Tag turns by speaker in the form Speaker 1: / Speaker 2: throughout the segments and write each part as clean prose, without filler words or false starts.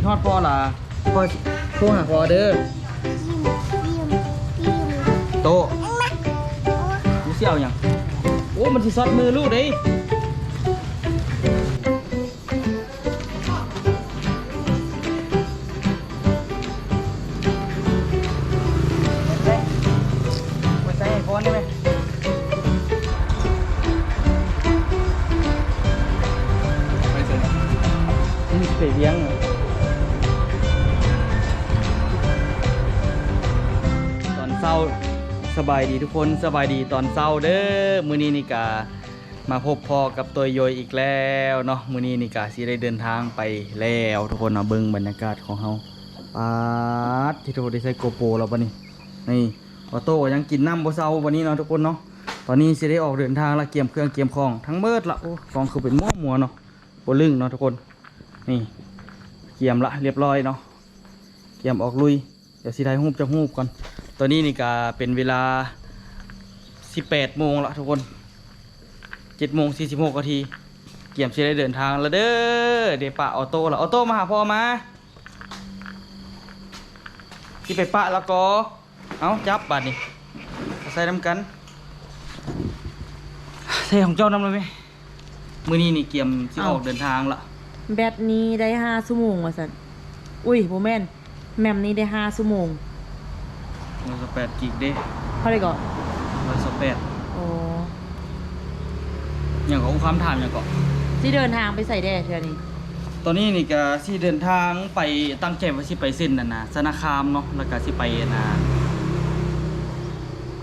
Speaker 1: ทอดพอล่ะพอโทรหาพอเด้อโตดูเสี่ยวยังโอ้มันสิซอดมือลูกเด้มาใส่ให้พอได้ไหมไปใส่นี่ไปเลี้ยงเศร้าสบายดีทุกคนสบายดีตอนเศร้าเด้อมื้อนี้นิกามาพบพอกับตัวโยยอีกแล้วเนาะมื้อนี้นิกาสิได้เดินทางไปแล้วทุกคนเอาเบิ่งบรรยากาศของเฮาปาดที่ทุกคนได้ใส่โกโปรแล้วบัดนี้นี่ออโต้ยังกินน้ำบ่เซาวันนี้เนาะทุกคนเนาะตอนนี้สิได้ออกเดินทางละเกียมเครื่องเกียมของทั้งเบิดละโอ้ของคือเป็นมัวเนาะบ่ลึงเนาะทุกคนนี่เกียมละเรียบร้อยเนาะเกียมออกลุยเดี๋ยวสิได้รูปจากรูปก่อนตอนนี้นี่ก็เป็นเวลา18 โมงละทุกคน7 โมง 46 นาทีเกี่ยมสิได้เดินทางแล้วเด้อเดี๋ยวปะออโต้ละออโต้มาหาพ่อมาที่ไปปะแล้วก็เอาจับบัดนี่ใส่น้ำกันใส่ของเจ้าน้ำเลยไหมมื้อนี้นี่เกี่ยมสิออกเดินทางละ
Speaker 2: แบตนี้ได้5 ชั่วโมงว่าซั่นอุ้ยบ่แม่นแมมนี้ได้5 ชั่วโมง
Speaker 1: 128 กิกเด้
Speaker 2: เท่าไหร่ก่อน
Speaker 1: 128
Speaker 2: โอ้
Speaker 1: อย่างของความถามอย่างก่อน
Speaker 2: สิเดินทางไปใส่ได้เทื่อนี้
Speaker 1: ตอนนี้นี่ก็สิเดินทางไปตั้งใจว่าสิไปเส้นนั่นนะสนาคามเนาะแล้วก็สิไปนะ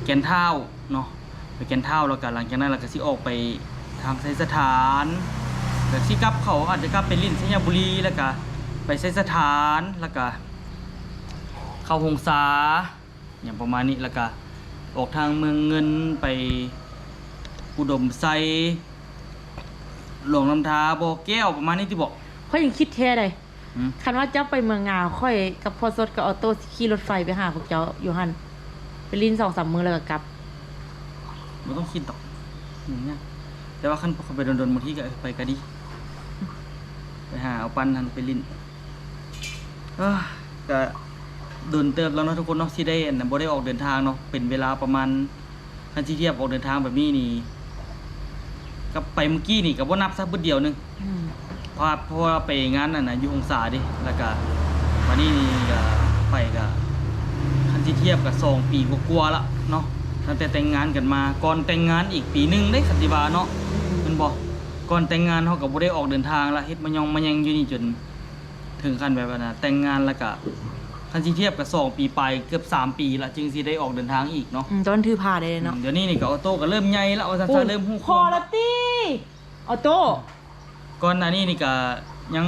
Speaker 1: แก่นเท่าเนาะไปแก่นเท่าแล้วก็หลังจากนั้นเราก็สิออกไปทางไซสถานแล้วสิกลับเขาอาจจะกลับไปลิ้นสัญญบุรีแล้วก็ไปไซสถานแล้วก็เข้าหงสาอย่างประมาณนี้แล้วก็ออกทางเมืองเงินไปอุดมไซหลวงลำธาบ่อแก้วประมาณนี้ที่บอก
Speaker 2: ค่อยยังคิดแท้ได้คันว่าเจ้าไปเมืองงาวค่อยกับพอสดกับออโต้ขี่รถไฟไปหาพวกเจ้าอยู่หั่นไปลิ้น 2-3 มื้อแล้วก็กลับ
Speaker 1: บ่ต้องคิดตอกอย่างเงี้ยแต่ว่าคันเขาไปโดนๆบางทีก็ไปก็ดีไปหาเอาปันนั่นไปลิ้นก็โดนเติบแล้วเนาะทุกคนเนาะที่ได้บ่ได้ออกเดินทางเนาะเป็นเวลาประมาณคันที่เทียบออกเดินทางแบบนี้นี่กับไปเมื่อกี้นี่ก็บ่นับซะบึดเดียวนึงเพราะว่าไปงานนั่นน่ะอยู่องศาดิแล้วก็วันนี้นี่ก็ไปก็คันที่เทียบกับ2 ปีกว่าๆละเนาะตั้งแต่แต่งงานกันมาก่อนแต่งงานอีกปีนึงได้คันสิว่าเนาะเพิ่นบอกก่อนแต่งงานเฮาก็บ่ได้ออกเดินทางละเฮ็ดมายองมายังอยู่นี่จนถึงขั้นแบบว่าน่ะแต่งงานแล้วก็คันสิเทียบกับ2 ปีไปเกือบ3 ปีละจึงสิได้ออกเดินทางอีกเนาะ
Speaker 2: ตอนถือผ้าได้เนาะ
Speaker 1: เดี๋ยวนี้นี่ก็ออโต้ก็เริ่มใหญ่แล้วว่าซั่นๆเริ่มฮู้
Speaker 2: พอละติออโต้
Speaker 1: ก่อนหน้านี้นี่ก็ยัง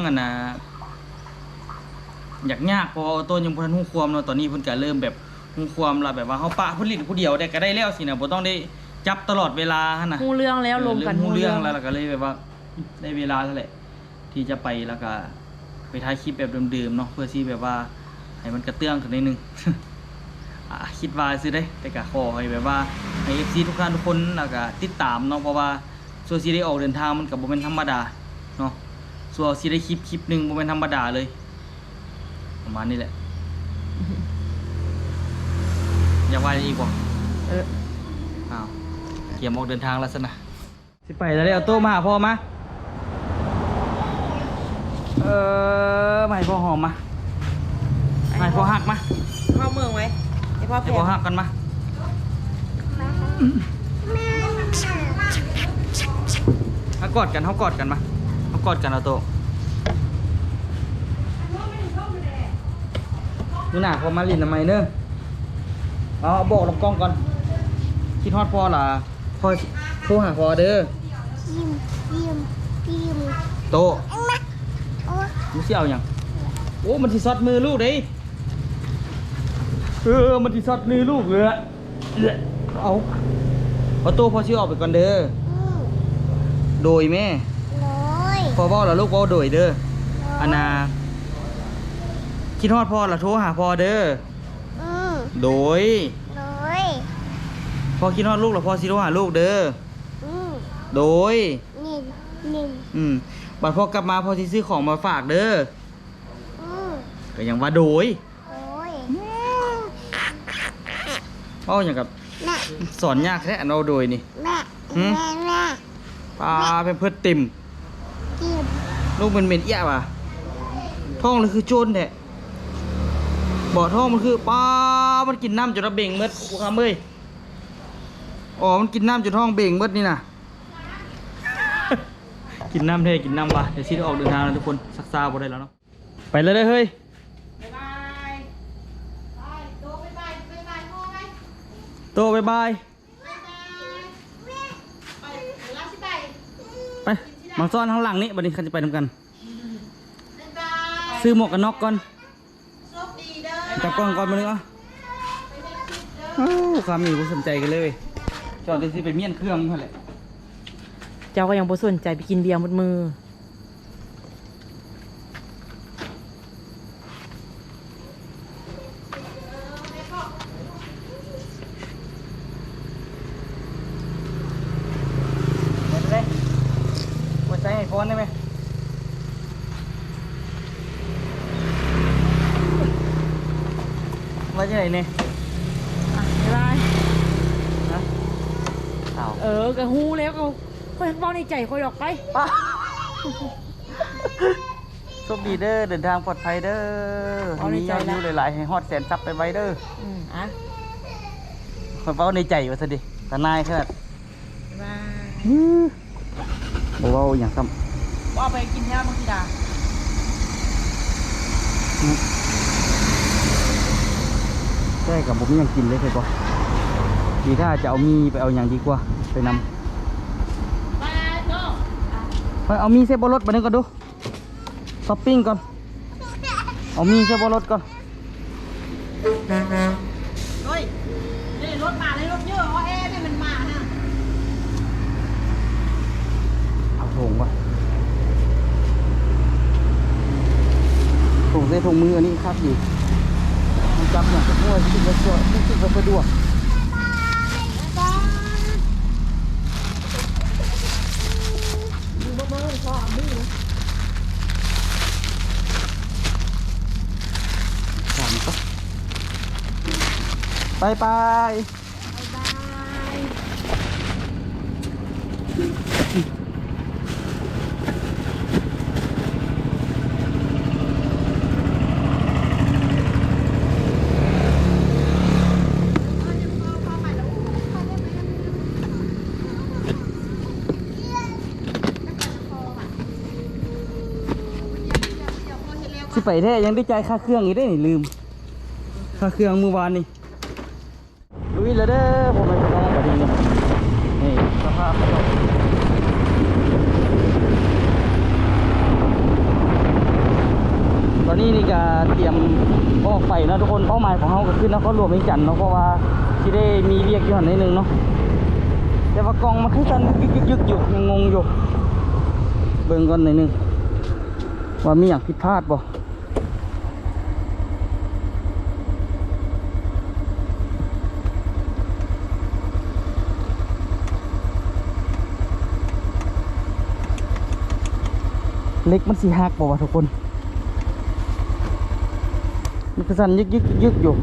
Speaker 1: อยากยากเพราะออโต้ยังบ่ทันฮู้ความเนาะตอนนี้เพิ่นก็เริ่มแบบฮู้ความละแบบว่าเฮาปะผลิตผู้เดียวได้ก็ได้แล้วสินะบ่ต้องได้จับตลอดเวลาหั่นน่ะ
Speaker 2: ฮู้เรื่องแล้วรวมกัน
Speaker 1: ฮู้เรื่องแล้วก็เลยแบบว่าได้เวลาแล้วแหละที่จะไปแล้วก็ไปถ่ายคลิปแบบเดิมๆเนาะเพื่อที่แบบว่าให้มันกระเตื้องขึ้นนิดนึง คิดว่าซื้อได้แต่ก็ขอให้แบบว่าให้ FC ทุกท่านทุกคนแล้วก็ติดตามเนาะเพราะว่าส่วนสิได้ออกเดินทางมันก็บ่แม่นธรรมดาเนาะส่วนสิได้คลิปนึงบ่แม่นธรรมดาเลยประมาณนี้แหละ อยากว่าอีกบ่อ้าวเกี่ยมออกเดินทางแล้วซะนะสิไปแล้วเอาโต๊ะมาหาพ่อมามาให้พ่อหอมมาให้พ่อหักมา
Speaker 2: เข้าเมืองไว้ให้พ่อ
Speaker 1: หักกันมาเขากอดกันเขากอดกันมาเขากอดกันเอาโตนี่หนาพอมาลินทำไมเนอะเอาบอกลำกล้องก่อนคิดฮอดพ่อล่ะพ่อโทรหาพ่อเด้อโตมึงสิเอาอย่างโอ้มันสิซอดมือลูกเด้มันสิซอดมือลูกเลยเอาโตพ่อชื่อออกไปก่อนเด้อโดยแม่พ่อบอกแล้วลูกพ่อโดยเด้ออันน่ะคิดฮอดพ่อล่ะโทรหาพ่อเด้อโดยพ่อคิดฮอดลูกล่ะพ่อสิโทรหาลูกเด้อโดยบัดพ่อกลับมาพ่อสิซื้อของมาฝากเด้อ ก็ยังว่าโดย
Speaker 3: โอ้ย
Speaker 1: เอ้าอย่างกับ
Speaker 3: แม่
Speaker 1: สอนยากแท้อันเอาโดยนี่
Speaker 3: แม่แม่แม่
Speaker 1: ปลาเป็นเพื่อติ่ม
Speaker 3: จีบ
Speaker 1: ลูกมันเหม็นเอี้ยว่ะท้องเลยคือโจรแท้บ่อท้องมันคือปลามันกินน้ำจนระเบ่งเมดกูคำเอ้ยอ๋อมันกินน้ำจนท้องเบ่งเมดนี่น่ะ กินน้ำเท่กินน้ำว่ะเดี๋ยวชิดออกเดินทางแล้วทุกคนซักซาบ่ได้แล้วเนาะไปเลยเด้อเฮ้ย
Speaker 2: บ๊ายบายไปโตบ๊ายบายบ๊ายบายพ่อไหม
Speaker 1: โตบ๊ายบาย
Speaker 2: บ๊ายบายไปรับสิไป
Speaker 1: ไปมาซ่อนข้างหลังนี้บัดนี้เขาจะไปทำกัน
Speaker 2: บ๊ายบาย
Speaker 1: ซื้อหมวกกันน็อกก่อน
Speaker 2: โชคดีเด้อ
Speaker 1: จับกล้องก่อนมาเลยอ่ะความมีกูสนใจกันเลยจอดที่สิไปเมียนเครื่องเท่าไหร่
Speaker 2: เจ้าก็ยังบ่สนใจไปกินเบียร์หมดมือ
Speaker 1: เห็นไหมหัวใจให้พรได้ไหมว่าจะไหนเนี่ย
Speaker 2: อ่ะบ๊ายบาย
Speaker 1: ฮะอ้าว
Speaker 2: กะฮู้แล้วก็ค่อยเว้าในใจค่อยออกไป
Speaker 1: ป้าโชคดีเด้อเดินทางปลอดภัยเด้อ
Speaker 2: เอาใน
Speaker 1: มี
Speaker 2: ใจ
Speaker 1: ยอด
Speaker 2: แล้ว
Speaker 1: วิวหลายๆให้ฮอดแสนซับไปไว้เด้อ
Speaker 2: อ่ะ
Speaker 1: คนเฝ้าในใจว่าซะดิตานายขนาด
Speaker 2: บ๊ายบาย
Speaker 1: บ่เว้าอย่างซ้
Speaker 2: ว่าไปกินแท้บางทีดา
Speaker 1: ำใช่กับผมยังกินเลยเคยปะดีถ้าจะเอามีไปเอาอย่างดีกว่าไปนำ
Speaker 2: ไปโต
Speaker 1: ไปเอามีเซฟบนรถมาหนึ่งก่อนดูช้อปปิ้งก่อนเอามีเซฟบนรถก่อน
Speaker 2: เฮ้ยนี่รถมาเลยรถเยอะเอาแอร์เนี่ยมันมาฮะ
Speaker 1: เอาถุงวะถุงเซถุงมืออันนี้ครับดีมันจับอย่างกับมั่วรู้สึกว่าสะดวกไปไปสิไปแท้ยังได้ใจายค่าเครื่องอีกได้นี่ลืมค่าเครื่องเมื่อวานนี่ลุยแล้วเด้อผมไปน้องพอดีนี่สภาพตอนนี้นี่ก็เตรียมออกไปนะทุกคนเป้าหมายของเราก็คือนครหลวงเวียงจันทน์เนาะเพราะว่าที่ได้มีเรียกอยู่หันนิดนึงเนาะแต่ว่ากล่องมันคือกันยึกๆอยู่ยังงงอยู่เบิ่งก่อนหน่อยนึงว่ามีอย่างผิดพลาดบ่เล็กมันสีหักบ่วะทุกคนมันกระสันยึกอยู่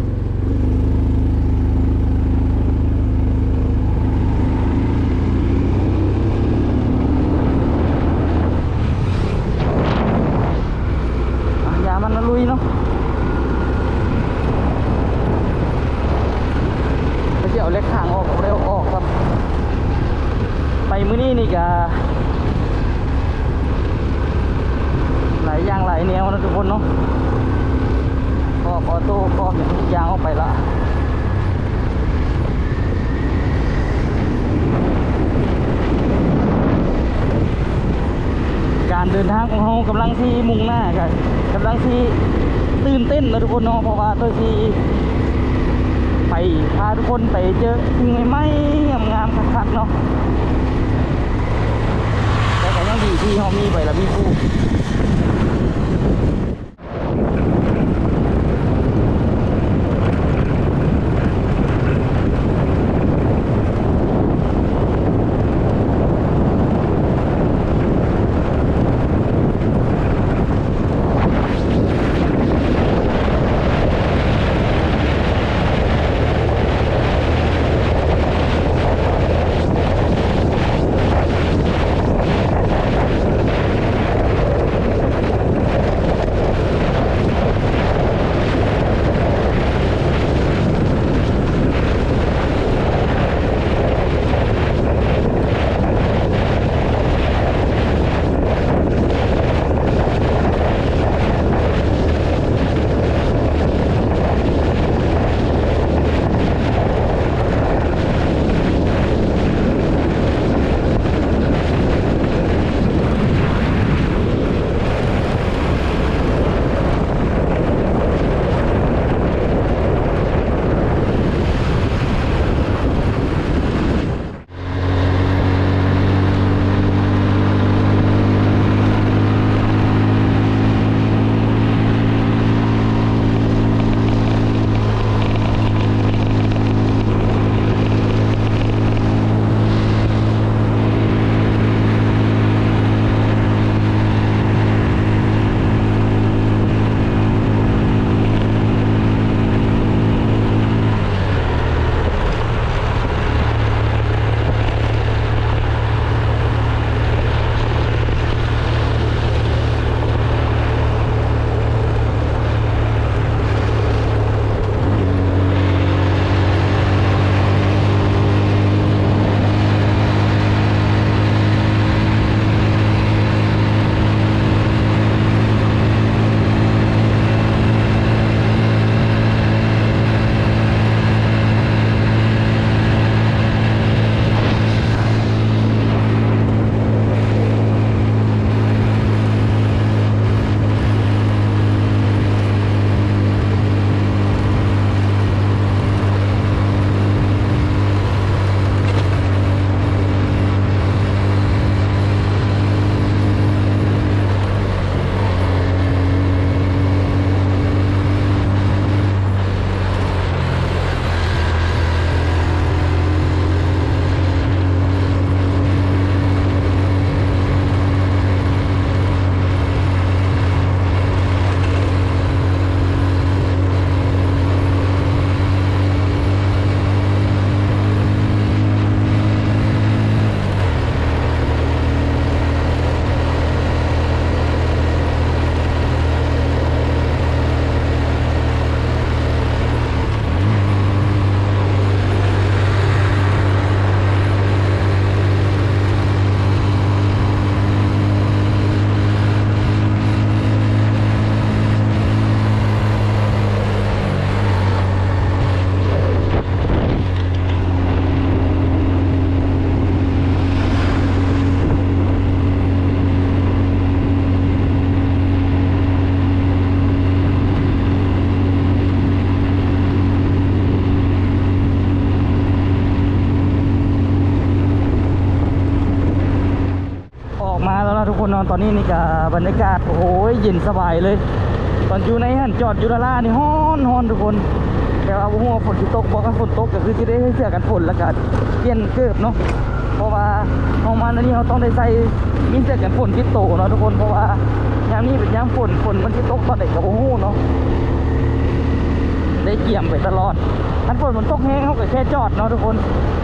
Speaker 1: อย่ามันนะลุยเนาะไปเดี๋ยวเล็กข้างออกเร็วออกครับไปมื้อนี้นี่กะหลายอย่างหลายแนวนะทุกคนเนาะก็ออโต้ก็อย่างทุกอย่างออกไปละการเดินทางของเรากำลังที่มุ่งหน้ากันกำลังที่ตื่นเต้นนะทุกคนเนาะเพราะว่าตัวที่ไปพาทุกคนไปเจอสิ่งใหม่ๆงามๆคักๆเนาะแต่ก็ยังดีที่เขามีใบละมีคู่ ตอนนี้นี่ก็บรรยากาศโอ้โหเย็นสบายเลย ตอนอยู่ในหันจอดอยู่ละล่านี่ฮ้อนทุกคนแต่ว่าบ่ฮู้ว่าฝนสิตกบ่กันฝนตกก็คือสิได้เสื้อกันฝนแล้วก็เปลี่ยนเกิบเนาะเพราะว่าเฮามาอันนี้เฮาต้องได้ใส่มีเสื้อกันฝนติดโตเนาะทุกคนเพราะว่ายามนี้เป็นยามฝนมันสิตกตอนใดก็บ่ฮู้เนาะได้เกี่ยมไปตลอดถ้าฝนมันตกแห้งเฮาก็แค่จอดเนาะทุกคน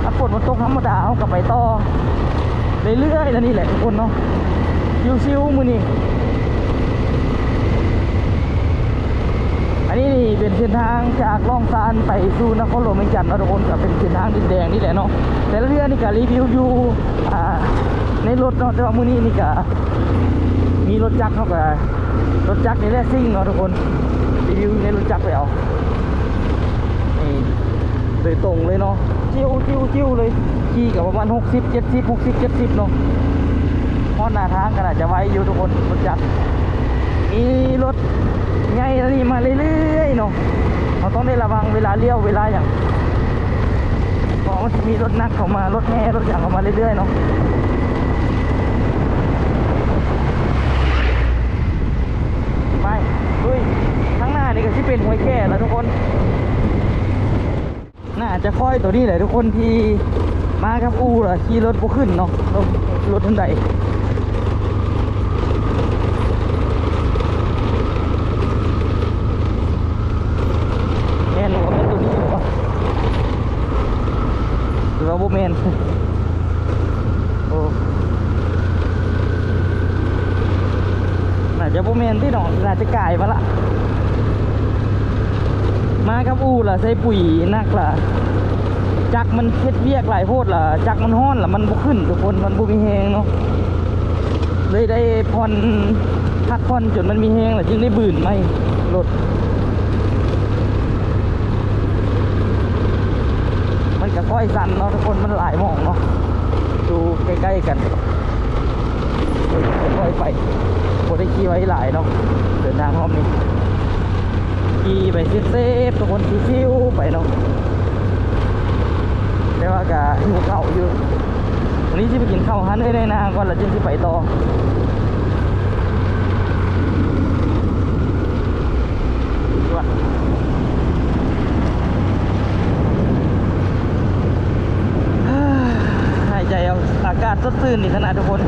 Speaker 1: ถ้าฝนมันตกธรรมดาเฮาก็ไปต่อเรื่อยๆแล้วนี่แหละทุกคนเนาะชิวๆมื้อนี้อันนี้นี่เป็นเส้นทางจากล่องซานไปสู่นครหลวงเวียงจันทน์เนาะทุกคนก็เป็นเส้นทางดินแดงนี่แหละเนาะแต่ละเรื่องนี่ก็รีวิวอยู่ในรถเนาะแต่ว่ามื้อนี้นี่ก็มีรถจักรเขาก็รถจักรนี่แหละซิ่งเนาะทุกคนรีวิวในรถจักรไปเอานี่โดยตรงเลยเนาะจิ้วเลยขี่กับประมาณ60 70เนาะเพราะหน้าทางก็น่าจะไวอยู่ทุกคนรถจักรมีรถไงนี่มาเรื่อยๆเนาะเราต้องได้ระวังเวลาเลี้ยวเวลาอย่างเพราะมันจะมีรถนักเข้ามารถแห่รถอย่างเข้ามาเรื่อยๆเนาะไปลุยข้างหน้านี่ก็ที่เป็นห้วยแค่แล้วทุกคนน่าจะค่อยตัวนี้แหละทุกคนที่มากับอู่ล่ะขี่รถบ่ขึ้นเนาะรถทันใดแม่นว่าเป็นตัวนี้หรอหรือว่าบ่แม่นโอ้น่าจะบ่แม่นที่น้องน่าจะกลายมาละมากับอู่ล่ะใส่ปุ๋ยนักล่ะจักมันเฮ็ดเวียกหลายโพดล่ะจักมันฮ้อนล่ะมันบ่ขึ้นทุกคนมันบ่มีแฮงเนาะเลยได้ผ่อนพักผ่อนจนมันมีแฮงล่ะจึงได้บื่นไหมรถมันก็ค่อยสั่นเนาะทุกคนมันหลายหม่องเนาะดูใกล้ๆกันค่อยไปบ่ได้ขี่ไว้หลายเนาะเดินทางรอบนี้ขี่ไปเซฟๆทุกคนชิวๆไปเนาะแต่ว่าก็หิวข้าวอยู่วันนี้ที่ไปกินข้าวหันได้นาก่อนแล้วจึงที่ไปต่อหายใจเอาอากาศสดชื่นนี่ขนาดทุกคน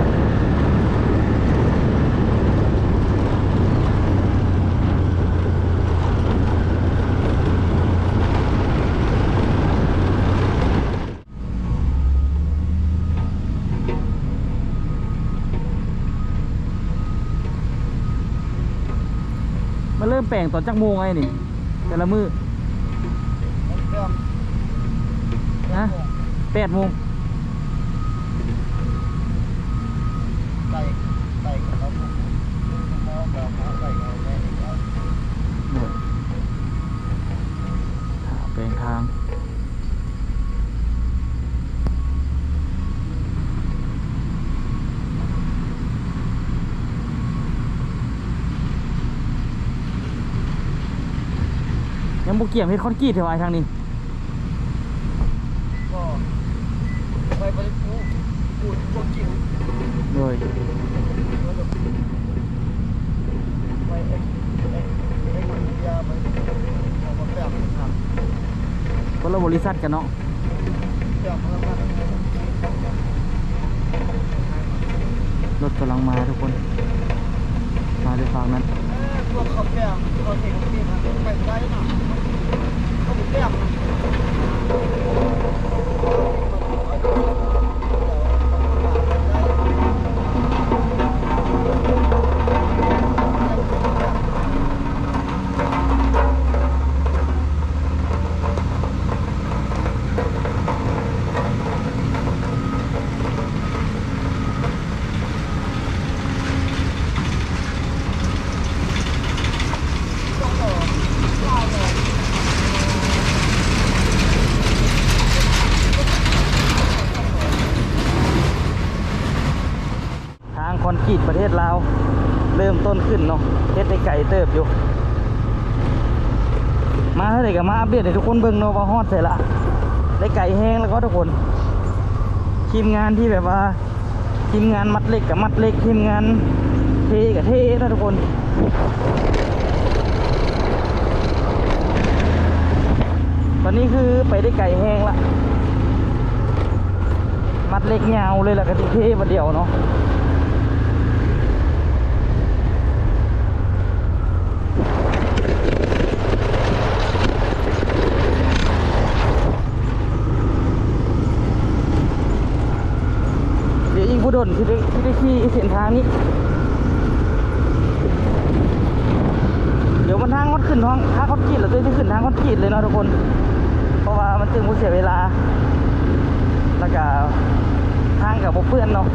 Speaker 1: เริ่มแปลงตอนจักโมงไงนี่แต่ละมือนะ8 โมงแปลงทางยังบุกเกี่ยมเฮ็ดคอนกรีตเท่าไหร่ทางนี้ก็ไปปูดคอนกรีตเลยคนละบริษัทกันเนาะรถกำลังมาทุกคนมาด้วยฝั่งนั้นพวกเขาแก้มเขาเทคนิคไปได้นะเขาบุกแก้มคอนกรีตประเทศลาวเริ่มต้นขึ้นเนาะเฮ็ดได้ไก่เติบอยู่มาเท่าไหร่ก็มาอัปเดตให้ทุกคนเบิ่งเนาะว่าฮอดใส่ละได้ไก่แห้งแล้วก็ทุกคนทีมงานที่แบบว่า ทีมงานมัดเหล็กกับมัดเหล็กทีมงานเทกับเทนะทุกคนตอนนี้คือไปได้ไก่แห้งละมัดเหล็กยาวเลยล่ะกะทิเทมาเดียวเนาะเดี๋ยวยิงผู้ดนที่ได้ขี่เส้นทางนี้เดี๋ยวมันทางคดขึ้นทางคดขีดแล้วจะขึ้นทางคดขีดเลยเนาะทุกคนเพราะว่ามันจึงผู้เสียเวลาแล้วก็ทางกับบกเพื่อนเนาะ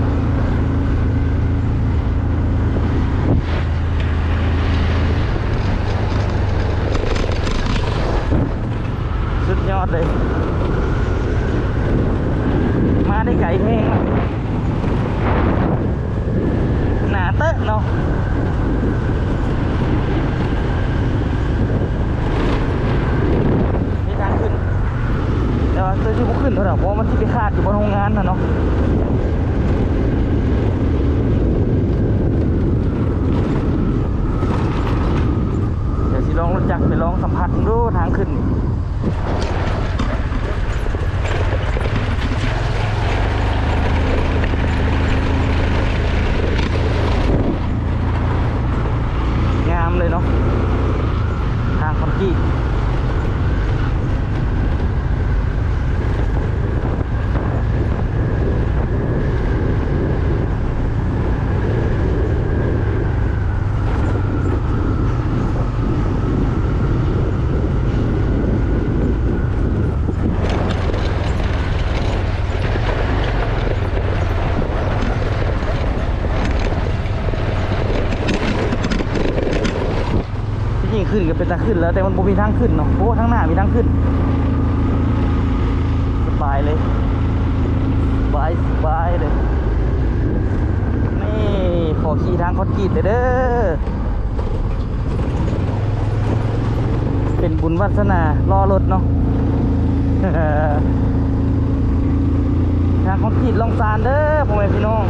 Speaker 1: สุดยอดเลยมาได้ไก่แห้งหนาเตอะเนาะมีทางขึ้นแต่ว่าตัวที่พวกขึ้นเท่าไหร่เพราะมันที่ไปคาดอยู่บนโรงงานนะเนาะเดี๋ยวสิลองรถจักรไปลองสัมผัสดูทางขึ้นนี่งามเลยเนาะทางคอนกรีตขึ้นก็เป็นตาขึ้นแล้วแต่มันบ่มีทางขึ้นเนาะโอ้ทางหน้ามีทางขึ้นสบายเลยสบายเลยนี่ขอขี่ทางคอนกรีตเด้อเป็นบุญวาสนารอรถเนาะ ทางคอนกรีตลองซานเด้อพ่อแม่พี่น้อง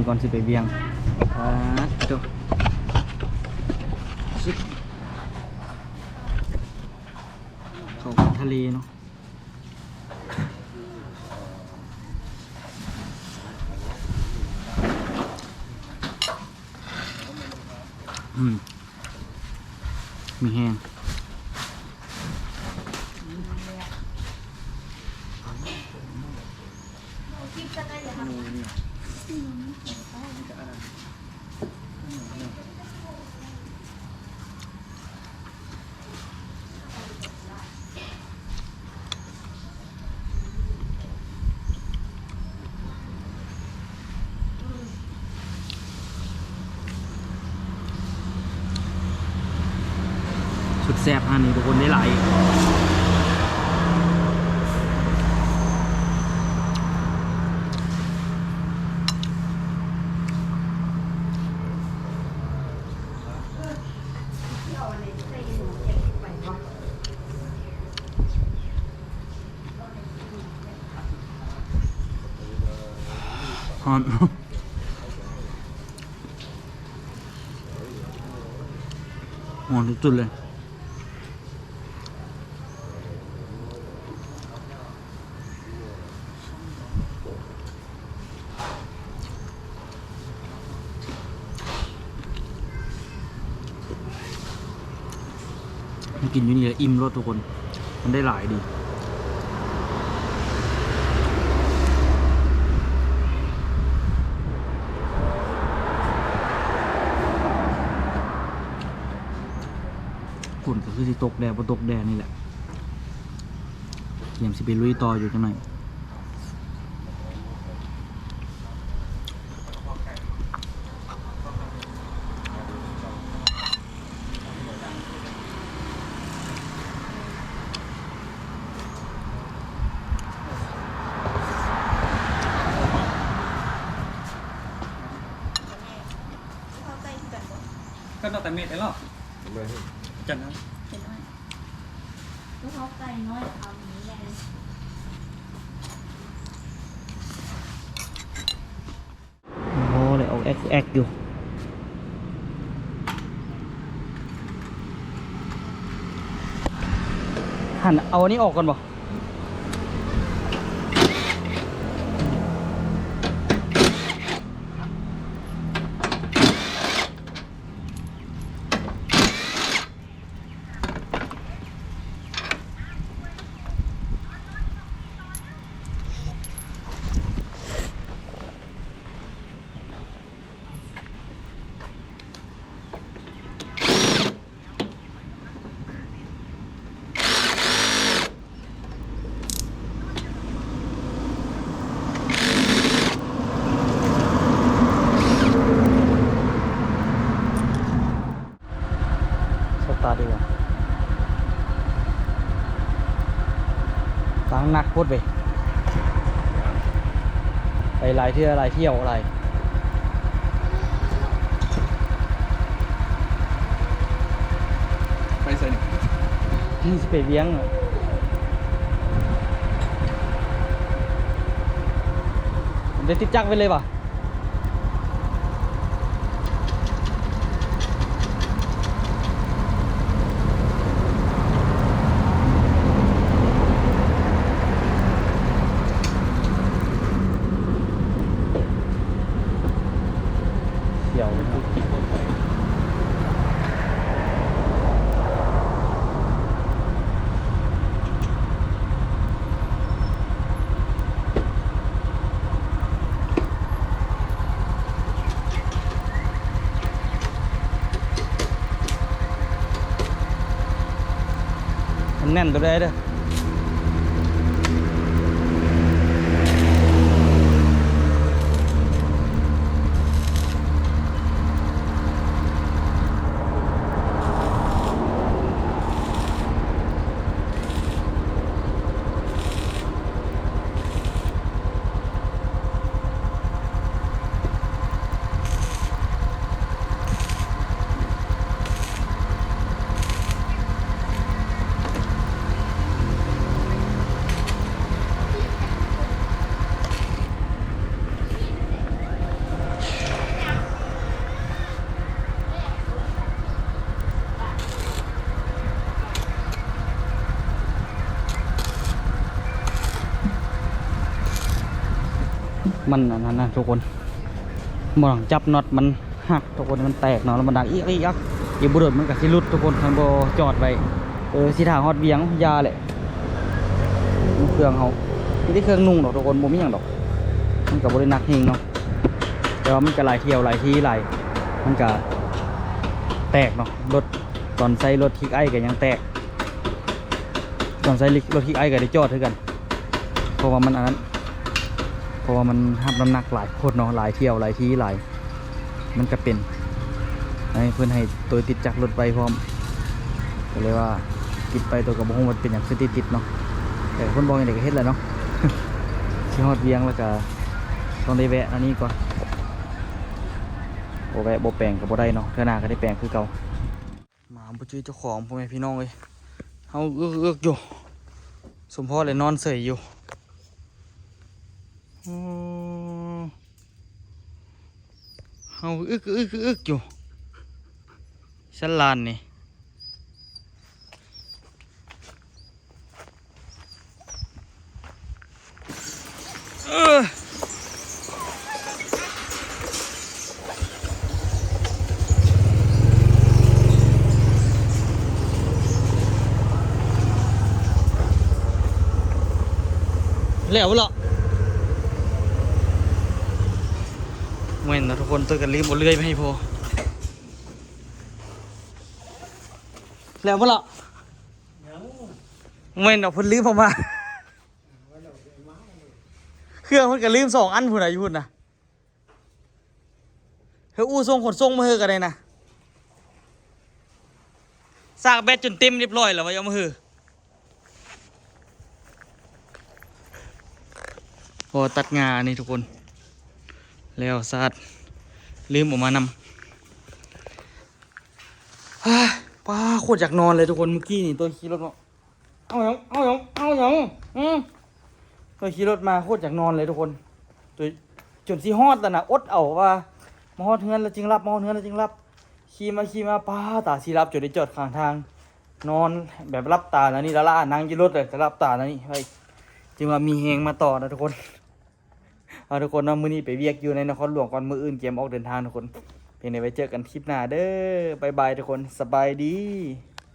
Speaker 1: ก่อนสิไปเวียงดูชิคเขาทะเลเนาะมีแห้ง หันนี่ทุกคนได้หลายฮอนฮอนทุกจุดเลยกินอยู่นี่เลยอิ่มรสทุกคนมันได้หลายดีฝนก็คือสิตกแดดบ่ตกแดดนี่แหละเตรียมสิไปลุยต่ออยู่จังไหนก็ต้องแต่เม็ดได้หรอจังนะ
Speaker 2: ลูกเขาไก่น้อยเอาอย่างนี้แหละ
Speaker 1: โอ้เลยออกแอกอยู่หันเอาอันนี้ออกก่อนบ่ตาดีกว่าตั้งหนักพูดไปหลายเที่ยวอะไรไปใส่นี่สิไปเลี้ยงเดี๋ยวติดจักรไปเลยป่ะเดี๋ยวมันแน่นตัวได้เด้อมันอันนั้นนะทุกคนบ่หลังจับน็อตมันหักทุกคนมันแตกเนาะแล้วมันดังอีกอีบุรุษมันกับสิรุดทุกคนทางโบจอดไว้สิทางฮอดเบียงยาแหละเครื่องเขาไม่ได้เครื่องนุ่งหรอกทุกคนบ่มีอย่างดอกมันกับบริหนักเฮงเนาะแต่ว่ามันก็หลายเที่ยวหลายที่หลายมันก็แตกเนาะรถตอนใส่รถคิกไอก็ยังแตกตอนใส่รถคิกไอก็ได้จอดเท่ากันเพราะว่ามันอันนั้นเพราะว่ามันหับน้ำหนักหลายโคตรเนาะหลายเที่ยวหลายที่หลายมันก็เป็นให้เพื่อนให้ตัวติดจักรรถไปพร้อมก็เลยว่า ปิดไปตัวกับบ่ฮู้ว่าเป็นหยังคือติดเนาะแต่เพิ่นบอกอย่างใดก็เฮ็ดแหละเนาะ สิฮอดเวียงแล้วก็ต้องได้แวะอันนี้ก่อนบ่แวะบ่แปลงก็บ่ได้เนาะเทื่อหน้าก็ได้แปลงคือเก่ามาบ่จื้อเจ้าของพ่อแม่พี่น้องเอ้ยเฮาเอื้อกๆอยู่สมพรเลยนอนเฉยอยู่เฮาอึกอยู่ชั้นลานนี่แล้วเหรอเว้นนะทุกคนตัวกันรีบเอาเลื่อยไปให้พอแล้วเหรอเว้นเอาเพิ่นลืมออกมาเครื่องเพิ่นก็ลืม2 อันพุ่นน่ะอยู่พุ่นน่ะเฮ้ยอู้ส่งขนส่งมาเฮือกันได้นะซากแบตจนเต็มเรียบร้อยแล้วว่าเอามาเฮือพอตัดงานี่ทุกคนแล้วซาดลืมออกมานำป้าโคตรอยากนอนเลยทุกคนเมื่อกี้นี่ตัวขี่รถมาเอาหยังตัวขี่รถมาโคตรอยากนอนเลยทุกคนตัวจนสิฮอดแล้วนะอดเอาว่ามาฮอดเฮือนแล้วจึงรับมาฮอดเฮือนแล้วจึงรับขี่มาป้าตาสิรับจนได้จอดข้างทางนอนแบบรับตาแล้วนี่ละล่านั่งอยู่รถเลยจะรับตาแล้วนี่เฮ้ยจึงว่ามีแฮงมาต่อนะทุกคนเอาทุกคนเนาะมื้อนี้ไปเวียกอยู่ในนครหลวงก่อนมื้ออื่นเตรียมออกเดินทางทุกคนเพียงใดไว้เจอกันคลิปหน้าเด้อบ๊ายบายทุกคนสบายดี